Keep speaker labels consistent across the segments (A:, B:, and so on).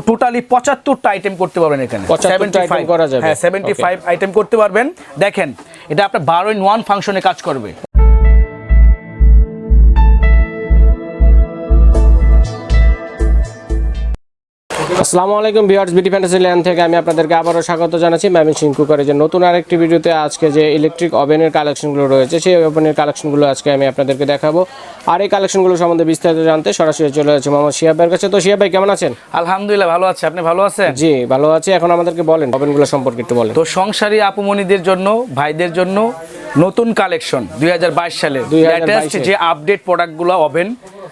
A: Totally 75টা item করতে পারবেন এখানে।
B: 75 করা যাবে।
A: হ্যাঁ 75 আইটেম করতে পারবেন। দেখেন এটা আপনার 12-in-1 ফাংশনে কাজ করবে।
B: আসসালামু আলাইকুম ভিউয়ার্স, বিডি ফ্যান্টাসিল্যান্ড থেকে আমি আপনাদেরকে আবারও স্বাগত জানাচ্ছি। ময়মনসিংহ কুকারের যে নতুন আরেকটি ভিডিওতে আজকে যে ইলেকট্রিক ওভেনের কালেকশনগুলো রয়েছে সেই ওভেনের কালেকশনগুলো আজকে আমি আপনাদেরকে দেখাবো। আর এই কালেকশনগুলো সম্বন্ধে বিস্তারিত জানতে সরাসরি চলে যাচ্ছে মোহাম্মদ শিহাব ভাইয়ের কাছে। তো শিহাব ভাই কেমন আছেন?
A: আলহামদুলিল্লাহ ভালো আছি, আপনি ভালো আছেন?
B: জি ভালো আছি। এখন আমাদেরকে বলেন ওভেনগুলো সম্পর্কে একটু বলেন।
A: তো সংসারী আপুমনিদের জন্য, ভাইদের জন্য নতুন কালেকশন 2022 সালে লেটেস্ট যে আপডেট প্রোডাক্টগুলো ওভেন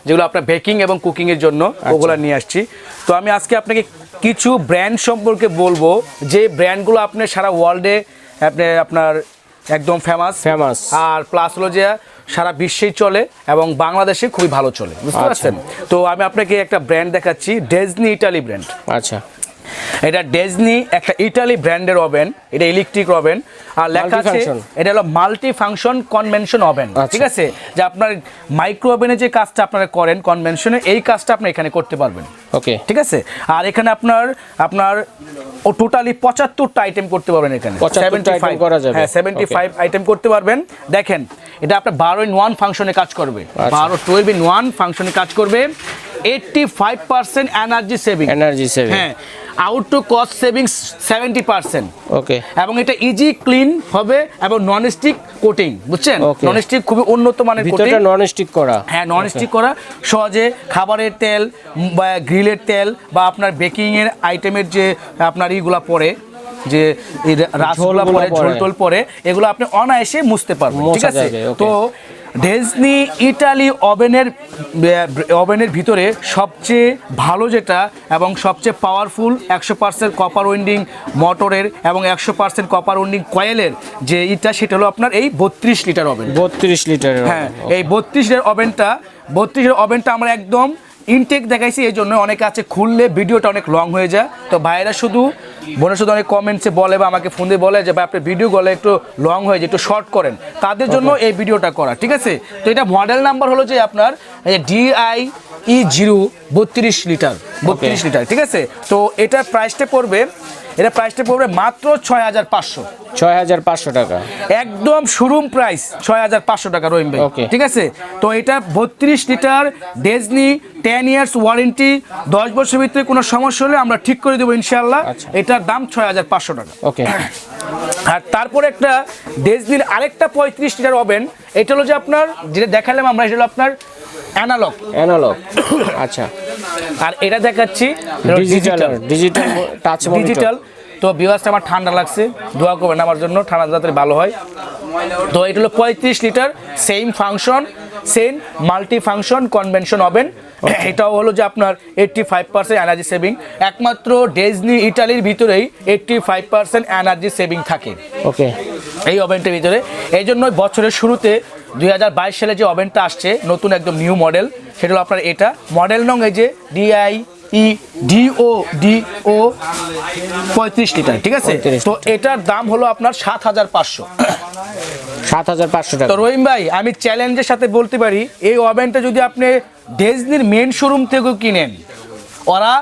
A: যেগুলো আপনার বেকিং এবং কুকিং এর জন্য ওগুলো নিয়ে আসছি। তো আমি আজকে আপনাকে কিছু ব্র্যান্ড সম্পর্কে বলবো যে ব্র্যান্ডগুলো আপনি সারা ওয়ার্ল্ডে আপনার একদম ফেমাস আর প্লাস হলো যে সারা বিশ্বেই চলে এবং বাংলাদেশে খুবই ভালো চলে, বুঝতে পারছেন? তো আমি আপনাকে একটা ব্র্যান্ড দেখাচ্ছি, ডেজনি ইটালি ব্র্যান্ড।
B: আচ্ছা,
A: এটা ডেজনি একটা ইটালি ব্র্যান্ডের ওভেন, এটা ইলেকট্রিক ওভেন আর লেখা আছে এটা হলো মাল্টি ফাংশন কনভেনশন ওভেন। ঠিক আছে, যে আপনার মাইক্রো ওভেনে যে কাজটা আপনারা করেন কনভেনশনে, এই কাজটা আপনি এখানে করতে পারবেন। ওকে, ঠিক আছে। আর এখানে আপনার টোটালি 75টা আইটেম করতে পারবেন এখানে।
B: 75 করা যাবে।
A: হ্যাঁ 75 আইটেম করতে পারবেন। দেখেন এটা আপনার 12-in-1 ফাংশনে কাজ করবে। 12-in-1 ফাংশনে কাজ করবে। 85% এনার্জি সেভিং। হ্যাঁ, আউট টু কস্ট সেভিংস 70%। ওকে, এবং এটা ইজি ক্লিন হবে এবং নন স্টিক কোটিং, বুঝছেন? নন স্টিক খুবই উন্নত মানের কোটিং,
B: ভিতরটা নন স্টিক করা।
A: হ্যাঁ নন স্টিক করা, সহজে খাবারের তেল বা গ্রিলের তেল বা আপনার বেকিং এর আইটেমের যে আপনার ইগুলা পড়ে, যে রাসগুলা পড়ে, ঝোল টোল পড়ে, এগুলো আপনি অনায়াসে মুছতে পারবেন। ঠিক আছে। তো ডেজনি ইটালি ওভেনের ভিতরে সবচেয়ে ভালো যেটা এবং সবচেয়ে পাওয়ারফুল 100% কপার ওয়েন্ডিং মোটরের এবং 100% কপার ওয়েন্ডিং কয়েলের যে ইটা, সেটা হলো আপনার এই 32 লিটার ওভেন। 32 লিটার, হ্যাঁ এই 32 লিটার ওভেনটা আমরা একদম ইনটেক দেখাইছি। এই জন্য অনেকে আছে খুললে ভিডিওটা অনেক লং হয়ে যায়। তো ভাইয়েরা শুধু অনেক কমেন্টসে বলে বা আমাকে ফোন দিয়ে বলে যে ভাই আপনার ভিডিও গলে একটু লং হয়ে যায়, একটু শর্ট করেন, তাদের জন্য এই ভিডিওটা করা। ঠিক আছে। তো এটা মডেল নাম্বার হলো যে আপনার DIE0 32 লিটার। ঠিক আছে। তো এটার প্রাইসটা পড়বে মাত্র 6500
B: টাকা,
A: একদম শোরুম প্রাইস 6500 টাকা রহিম ভাই। ঠিক আছে। তো এটা 32 লিটার ডেজনি 10 ইয়ার্স ওয়ারেন্টি, 10 বছরের ভিতরে কোনো সমস্যা হলে আমরা ঠিক করে দেবো ইনশাআল্লাহ। এটার দাম 6500 টাকা। ওকে। আর তারপরে একটা ডেজনির আরেকটা 35 লিটার ওভেন, এটা হলো যে আপনার যেটা দেখালাম আমরা, এটা হলো আপনার অ্যানালগ।
B: আচ্ছা,
A: আর এটা দেখাচ্ছি ডিজিটাল। তো ভিউয়ার্স, আমার ঠান্ডা লাগছে, দোয়া করবেন আমার জন্য, ঠান্ডা যাতে ভালো হয়। তো এটা হলো 35 litre, same function, same multi function convention oven. এটাও হলো যে আপনার 85% এনার্জি সেভিং। একমাত্র ডেজনি ইটালির ভিতরেই 85% এনার্জি সেভিং থাকে। ওকে, এই ওভেনটার ভিতরে। এই জন্য বছরের শুরুতে 2022 সালে যে ওভেনটা আসছে নতুন একদম নিউ মডেল, সেটা হলো আপনার এটা মডেল নং, এই যে DIE-DO 35 লিটার। ঠিক আছে। তো এটার দাম হলো আপনার 7500 টাকা। তো রহিম ভাই, আমি চ্যালেঞ্জের সাথে বলতে পারি এই ওভেনটা যদি আপনি ডেজনির মেন শোরুম থেকেও কিনেন, ওরা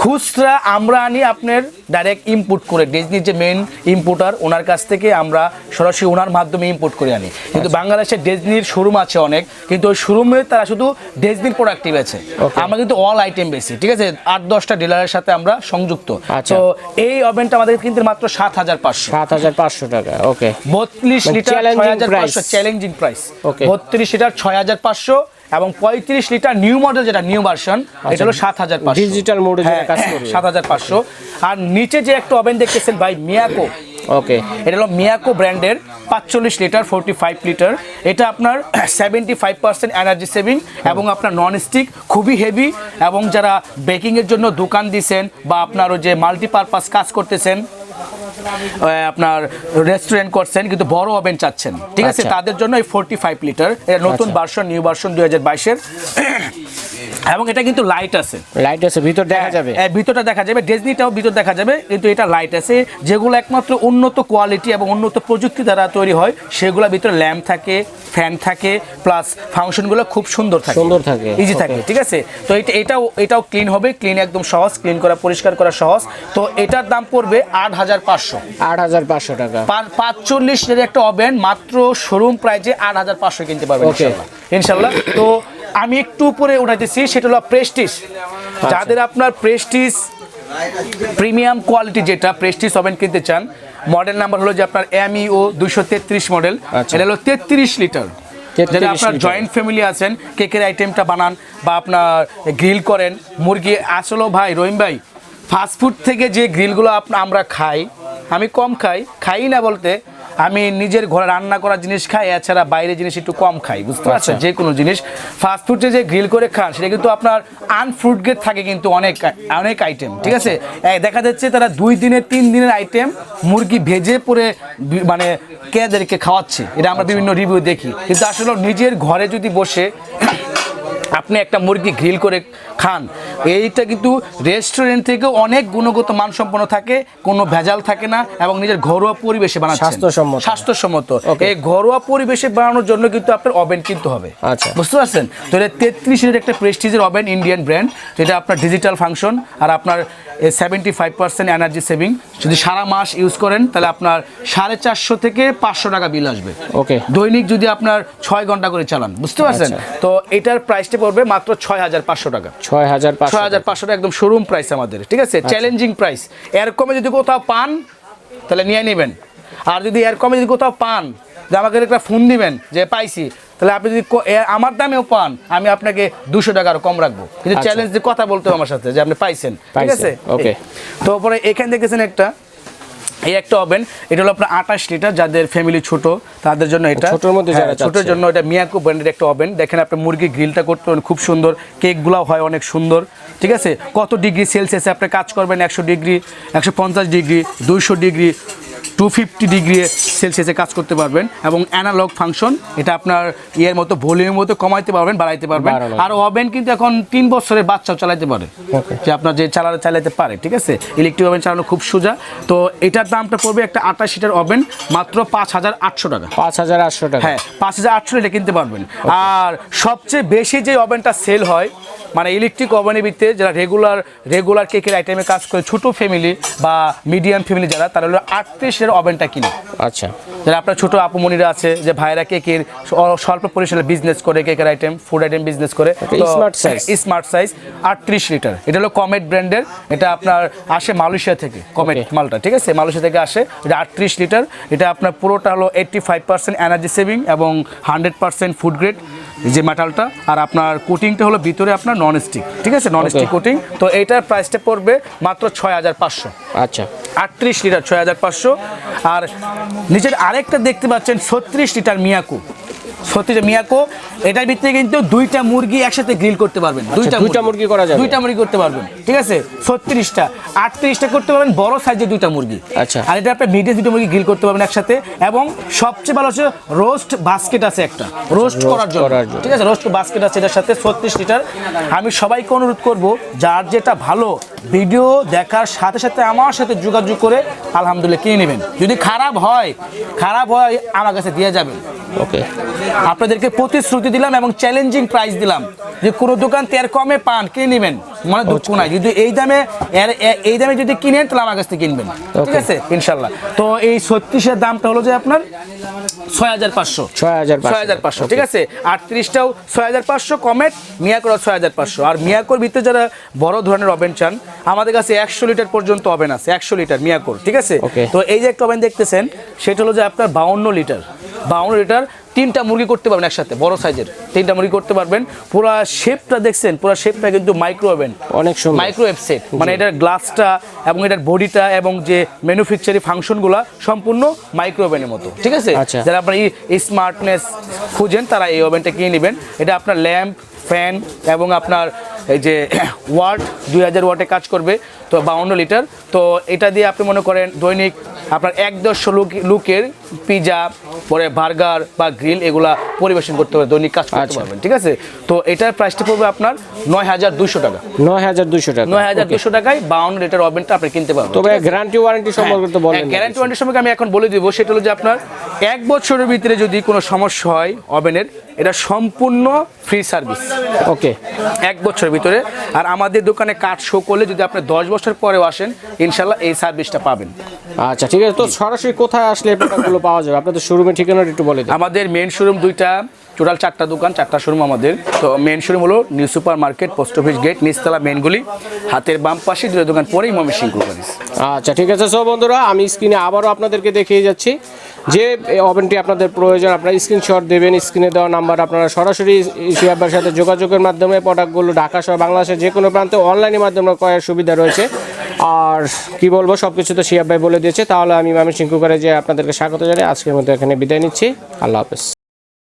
A: খুচরা, আমরা আনি আপনার ডাইরেক্ট ইম্পোর্ট করে, ডেজনির যে মেন ইম্পোর্টার ওনার কাছ থেকে আমরা সরাসরি ওনার মাধ্যমে ইম্পোর্ট করে আনি। কিন্তু বাংলাদেশে ডেজনির শোরুম আছে অনেক, কিন্তু ওই শোরুমে তারা শুধু ডেজনির প্রোডাক্টই বেছে, আমরা কিন্তু অল আইটেম বেশি। ঠিক আছে। 8-10টা ডিলারের সাথে আমরা সংযুক্ত। তো এই ওভেনটা আমাদের কিন্তু মাত্র 7500 টাকা। ওকে, 32 লিটার 6500 চ্যালেঞ্জিং প্রাইস। 32 লিটার 6500 এবং 35 লিটার নিউ মডেল, যেটা নিউ ভার্সন, এটা হলো 7500
B: ডিজিটাল মোডে কাজ করবে,
A: 7500। আর নিচে যে একটা ওভেন দেখতেছেন ভাই, মিয়াকো। ওকে, এটা হলো মিয়াকো ব্র্যান্ডের 45 লিটার 45 লিটার। এটা আপনার 75% এনার্জি সেভিং এবং আপনার নন স্টিক, খুবই হেভি। এবং যারা বেকিং এর জন্য দোকান দিচ্ছেন বা আপনার যে মাল্টিপারপাস কাজ করতেছেন, আপনার রেস্টুরেন্ট করছেন কিন্তু বড় ওভেন চাচ্ছেন, ঠিক আছে, তাদের জন্য এই 45 লিটার, এর নতুন ভার্সন, নিউ ভার্সন 2022 এর। এবং এটা কিন্তু লাইট আছে,
B: ভিতর দেখা যাবে,
A: ভিতরটা দেখা যাবে, ডিজনিটাও ভিতর দেখা যাবে, কিন্তু এটা লাইট আছে, যেগুলো একমাত্র উন্নত কোয়ালিটি এবং উন্নত প্রযুক্তি দ্বারা তৈরি হয়, সেগুলোর ভিতরে ল্যাম্প থাকে, ফ্যান থাকে, প্লাস ফাংশনগুলো খুব সুন্দর থাকে, ইজি থাকে, ঠিক আছে। তো এটাও ক্লিন হবে, ক্লিন একদম সহজ, ক্লিন করা পরিষ্কার করা সহজ। তো এটার দাম পড়বে 8,500
B: টাকা।
A: 45 একটা ওভেন মাত্র শোরুম প্রাইজে 8,500 কিনতে পারবেন ইনশাল্লাহ। তো আমি একটু উপরে উঠাইতেছি, সেটা হলো প্রেস্টিজ। যাদের আপনার প্রেস্টিজ প্রিমিয়াম কোয়ালিটি, যেটা প্রেস্টিজ ওভেন কিনতে চান, মডেল নাম্বার হলো যে আপনার MEO 233 মডেল। এটা হলো 33 লিটার। যারা আপনার জয়েন্ট ফ্যামিলি আছেন, কেকের আইটেমটা বানান বা আপনার গ্রিল করেন মুরগি, আসলে ভাই রহিম ভাই, ফাস্টফুড থেকে যে গ্রিলগুলো আমরা খাই, আমি কম খাই না বলতে, আমি নিজের ঘরে রান্না করা জিনিস খাই, এছাড়া বাইরে জিনিস একটু কম খাই, বুঝতে পারছেন। যে কোনো জিনিস ফাস্টফুডে যে গ্রিল করে খান, সেটা কিন্তু আপনার আনফ্রুট গ্রেড থাকে, কিন্তু অনেক আইটেম, ঠিক আছে। দেখা যাচ্ছে তারা 2 দিনের 3 দিনের আইটেম মুরগি ভেজে পরে মানে কেদেরকে খাওয়াচ্ছে, এটা আমরা বিভিন্ন রিভিউ দেখি। কিন্তু আসলে নিজের ঘরে যদি বসে আপনি একটা মুরগি গ্রিল করে খান, এইটা কিন্তু রেস্টুরেন্ট থেকে অনেক গুণগত মানসম্পন্ন থাকে, কোনো ভেজাল থাকে না, এবং নিজের ঘরোয়া পরিবেশে বানাচ্ছেন, স্বাস্থ্যসম্মত। এই ঘরোয়া পরিবেশে বানানোর জন্য কিন্তু আপনার ওভেন কিনতে হবে, বুঝতে পারছেন। তো এটা 33 একটা প্রেস্টিজের ওভেন, ইন্ডিয়ান ব্র্যান্ড, যেটা আপনার ডিজিটাল ফাংশন, আর আপনার 75% এনার্জি সেভিং। যদি সারা মাস ইউজ করেন তাহলে আপনার 450 থেকে 500 টাকা বিল আসবে, দৈনিক যদি আপনার 6 ঘন্টা করে চালান, বুঝতে পারছেন। তো এটার প্রাইসটা পড়বে মাত্র 6,500 টাকা। 6,500 টাকা একদম শোরুম প্রাইস আমাদের, ঠিক আছে, চ্যালেঞ্জিং প্রাইস। এর কমে যদি কোথাও পান তাহলে নিয়ে নেবেন, আর যদি এর কমে যদি কোথাও পান, যে আমাকে একটা ফোন দিবেন যে পাইছি, তাহলে আপনি যদি আমার দামেও পান, আমি আপনাকে 200 টাকা আরো কম রাখবো, কিন্তু চ্যালেঞ্জ দিয়ে কথা বলতে হবে আমার সাথে যে আপনি পাইছেন, ঠিক আছে। তো পরে এখানে দেখেছেন একটা ওভেন, এটা হলো আপনার 28 লিটার, যাদের ফ্যামিলি ছোট তাদের জন্য এটা, ছোটোর জন্য এটা মিয়াকো ব্র্যান্ডের একটা ওভেন। দেখেন আপনি মুরগি গ্রিলটা করতে খুব সুন্দর, কেকগুলো হয় অনেক সুন্দর, ঠিক আছে। কত ডিগ্রি সেলসিয়াসে আপনি কাজ করবেন, 100 ডিগ্রি, 150 ডিগ্রি, 200 ডিগ্রি, 250 ডিগ্রি সেলসিয়াসে কাজ করতে পারবেন, এবং অ্যানালগ ফাংশন, এটা আপনার ইয়ের মতো ভলিউমের মতো কমাইতে পারবেন, বাড়াইতে পারবেন। আর ওভেন কিন্তু এখন 3 বছরের বাচ্চাও চালাতে পারে, যে আপনার যে চালাতে পারে, ঠিক আছে। ইলেকট্রিক ওভেন চালানো খুব সোজা। তো এটার দামটা পড়বে একটা 28 লিটার ওভেন মাত্র 5,800 টাকা।
B: 5,800 টাকা,
A: হ্যাঁ 5,800 এটা কিনতে পারবেন। আর সবচেয়ে বেশি যে ওভেনটা সেল হয়, মানে ইলেকট্রিক ওভেনের ভিতরে যারা রেগুলার কেকের আইটেমে কাজ করে, ছোট ফ্যামিলি বা মিডিয়াম ফ্যামিলি যারা, তারা হলো 38 এর ওভেনটা কিনে।
B: আচ্ছা,
A: যারা আপনার ছোট আপুমনিরা আছে, যে ভাইরা কেকের স্বল্প পরিসরে বিজনেস করে, কেকের আইটেম, ফুড আইটেম বিজনেস করে, স্মার্ট সাইজ 38 লিটার। এটা হলো কমেট ব্র্যান্ডের, এটা আপনার আসে মালয়েশিয়া থেকে, কমেট মালটা, ঠিক আছে, মালয়েশিয়া থেকে আসে। এটা 38 লিটার। এটা আপনার পুরোটা হলো 85% এনার্জি সেভিং এবং 100% ফুড গ্রেড যে মেটালটা, আর আপনার কোটিংটা হলো ভিতরে আপনার নন স্টিক, ঠিক আছে, নন স্টিক কোটিং। তো এইটার প্রাইসটা পড়বে মাত্র 6,500।
B: আচ্ছা,
A: 38 লিটার 6,500। আর নিচের আরেকটা দেখতে পাচ্ছেন 36 লিটার মিয়াকো, এটার ভিতরে কিন্তু 2টা মুরগি একসাথে গ্রিল করতে পারবেন, 2টা মুরগি করা যাবে, 2টা মুরগি করতে পারবেন, ঠিক আছে। 36টা 38টা করতে পারবেন, বড় সাইজের 2টা মুরগি। আচ্ছা, আর এটা আপনি মিডিয়াম 2টা মুরগি গ্রিল করতে পারবেন একসাথে। এবং সবচেয়ে ভালো হচ্ছে রোস্ট বাস্কেট আছে একটা, রোস্ট করার জন্য, ঠিক আছে, রোস্ট বাস্কেট আছে এটার সাথে। 36 লিটার। আমি সবাইকে অনুরোধ করব, যার যেটা ভালো, ভিডিও দেখার সাথে সাথে আমার সাথে যোগাযোগ করে আলহামদুলিল্লাহ কিনে নেবেন। যদি খারাপ হয় আমার কাছে দিয়ে যাবেন, ওকে। আপনাদেরকে প্রতিশ্রুতি দিলাম এবং চ্যালেঞ্জিং প্রাইস দিলাম, যে কোনো দোকান এর কমে পান কিনে নেবেন, মানে দুঃখ নাই। যদি এই দামে যদি কিনেন তাহলে আমার কাছ থেকে কিনবেন, ঠিক আছে, ইনশাল্লাহ। তো এই 36 এর দামটা হলো যে আপনার 6,500, ঠিক আছে। 38টাও 6,500 কমেট, মিয়াকোর 6,500। আর মিয়াকোর ভিতরে যারা বড় ধরনের ওভেন চান, আমাদের কাছে 100 লিটার পর্যন্ত ওভেন আছে, 100 লিটার মিয়াকোর, ঠিক আছে। তো এই যে একটা ওভেন দেখতেছেন, সেটা হলো যে আপনার 52 লিটার, 3টা মুরগি করতে পারবেন একসাথে, বড় সাইজের 3টা মুরগি করতে পারবেন। পুরো শেপটা দেখছেন, পুরো শেপটা কিন্তু মাইক্রো ওভেন, অনেক সুন্দর মাইক্রোওয়েভ সেট, মানে এটার গ্লাসটা এবং এটার বডিটা এবং যে ম্যানুফ্যাকচারিং ফাংশনগুলো সম্পূর্ণ মাইক্রো ওভেনের মতো, ঠিক আছে। যারা আপনার এই স্মার্টনেস খুঁজেন তারা এই ওভেনটা কিনে নেবেন। এটা আপনার ল্যাম্প, ফ্যান এবং আপনার এই যে ওয়াট 2000 ওয়াটে কাজ করবে। তো 52 লিটার। তো এটা দিয়ে আপনি মনে করেন দৈনিক আপনার 1-150 লোকের পিজা পরে বার্গার বা গ্রিল এগুলা পরিবেশন করতে পারবেন, দৈনিক কাজ করতে পারবেন, ঠিক আছে। তো এটার প্রাইসটা পড়বে আপনার 9200 টাকা।
B: 9200 টাকা,
A: 9200 টাকায় 52 লিটার ওভেনটা আপনি কিনতে পারবেন।
B: তবে গ্যারান্টি ওয়ারেন্টি সম্পর্কে তো বলেন।
A: গ্যারান্টি ওয়ারেন্টি সম্পর্কে আমি এখন বলে দিব, সেটা হলো যে আপনার 1 বছরের ভিতরে যদি কোনো সমস্যা হয় ওভেনের, এটা সম্পূর্ণ ফ্রি সার্ভিস।
B: ওকে,
A: 1 বছরের ভিতরে। আর আমাদের দোকানে কার্ড শো করলে যদি আপনি 10 বছর পরেও আসেন, ইনশাল্লাহ এই সার্ভিসটা পাবেন।
B: আচ্ছা ঠিক আছে। তো সরাসরি কোথায় আসলে এই প্রোডাক্টগুলো পাওয়া যাবে? আপনাদের শোরুমের ঠিকানাটা একটু বলে দিন।
A: আমাদের মেন শোরুম 2টা, টোটাল 4টা দোকান, 4টা শোরুম আমাদের। তো মেন শোরুম হলো new supermarket, post office gate, নিচতলা মেনগুলি, হাতের বাম পাশে 2টা দোকান পরেই ময়মনসিংহ কোম্পানিজ।
B: আচ্ছা ঠিক আছে। সো বন্ধুরা, আমি স্ক্রিনে আবারও আপনাদেরকে দেখিয়ে যাচ্ছি যে ওভেনটি আপনাদের প্রয়োজন, আপনারা স্ক্রিনশট দেবেন। স্ক্রিনে দেওয়া নাম্বার আপনারা সরাসরি শিয়াবের সাথে যোগাযোগের মাধ্যমে প্রোডাক্টগুলো ঢাকা সহ বাংলাদেশের যে কোনো প্রান্তে অনলাইনের মাধ্যমে ক্রয়ের সুবিধা রয়েছে। আর কি বলবো, সব কিছু তো শিয়াব ভাই বলে দিয়েছে। তাহলে আমি ময়মনসিংহ করে যে আপনাদেরকে স্বাগত জানাই, আজকের মতো এখানে বিদায় নিচ্ছি। আল্লাহ হাফেজ।